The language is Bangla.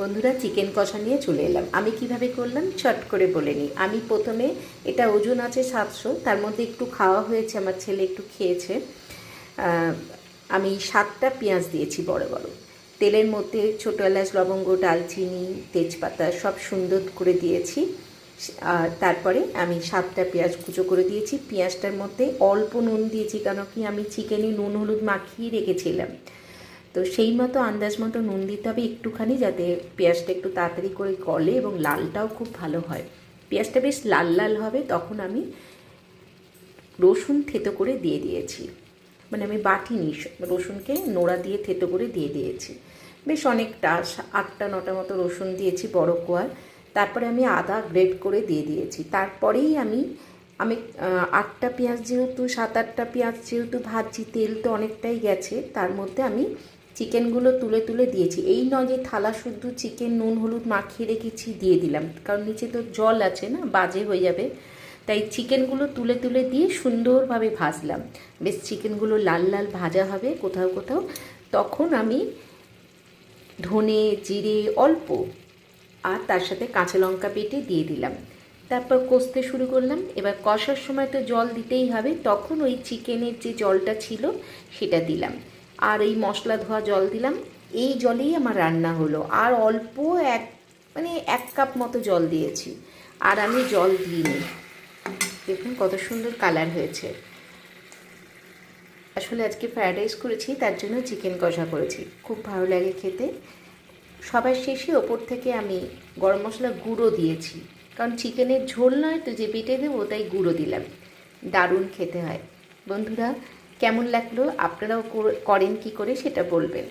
বন্ধুরা, চিকেন কষা নিয়ে চলে এলাম। আমি কিভাবে করলাম চট করে বলে নিই। আমি প্রথমে, এটা ওজন আছে 700, তার মধ্যে একটু খাওয়া হয়েছে, আমার ছেলে একটু খেয়েছে। আমি 7টা পেঁয়াজ দিয়েছি বড় বড়। তেলের মধ্যে ছোটো এলাচ, লবঙ্গ, দালচিনি, তেজপাতা সব সুন্দর করে দিয়েছি। আর তারপরে আমি 7টা পেঁয়াজ কুচো করে দিয়েছি। পেঁয়াজটার মধ্যে অল্প নুন দিয়েছি, কারণ কি আমি চিকেনে নুন হলুদ মাখিয়ে রেখেছিলাম। তো সেই মতো আন্দাজ মতো নুন দিতে হবে একটুখানি, যাতে পেঁয়াজটা একটু তাড়াতাড়ি করে গলে এবং লালটাও খুব ভালো হয়। পেঁয়াজটা বেশ লাল লাল হবে, তখন আমি রসুন থেতো করে দিয়ে দিয়েছি। মানে আমি বাটিনি, রসুনকে নোড়া দিয়ে থেতো করে দিয়ে দিয়েছি। বেশ অনেকটা 8টা 9টা মতো রসুন দিয়েছি বড় কোয়ার। তারপরে আমি আদা গ্রেট করে দিয়ে দিয়েছি। তারপরেই আমি 8টা পেঁয়াজ যেহেতু, 7-8টা পেঁয়াজ যেহেতু ভাজছি, তেল তো অনেকটাই গেছে, তার মধ্যে আমি চিকেনগুলো তুলে তুলে দিয়েছি। এই নয় যে থালা শুদ্ধ চিকেন নুন হলুদ মাখিয়ে রেখেছি দিয়ে দিলাম, কারণ নিচে তো জল আছে না, বাজে হয়ে যাবে। তাই চিকেনগুলো তুলে তুলে দিয়ে সুন্দরভাবে ভাজলাম। বেশ চিকেনগুলো লাল লাল ভাজা হবে কোথাও কোথাও, তখন আমি ধনে জিরে অল্প আর তার সাথে কাঁচা লঙ্কা বেটে দিয়ে দিলাম। তারপর কষতে শুরু করলাম। এবার কষার সময় তো জল দিতেই হবে, তখন ওই চিকেনের যে জলটা ছিল সেটা দিলাম, আর এই মশলা ধোয়া জল দিলাম। এই জলেই আমার রান্না হলো। আর অল্প মানে 1 কাপ মতো জল দিয়েছি, আর আমি জল দিইনি। দেখুন কত সুন্দর কালার হয়েছে। আসলে আজকে ফ্রায়েড রাইস করেছি, তার জন্য চিকেন কষা করেছি, খুব ভালো লাগে খেতে। সবার শেষে ওপর থেকে আমি গরম মশলা গুঁড়ো দিয়েছি, কারণ চিকেনের ঝোল নয় তো যে বেটে দেবো, তাই গুঁড়ো দিলাম। দারুণ খেতে হয়। বন্ধুরা, কেমন লাগলো? আপনারাও করেন কি করে সেটা বলবেন।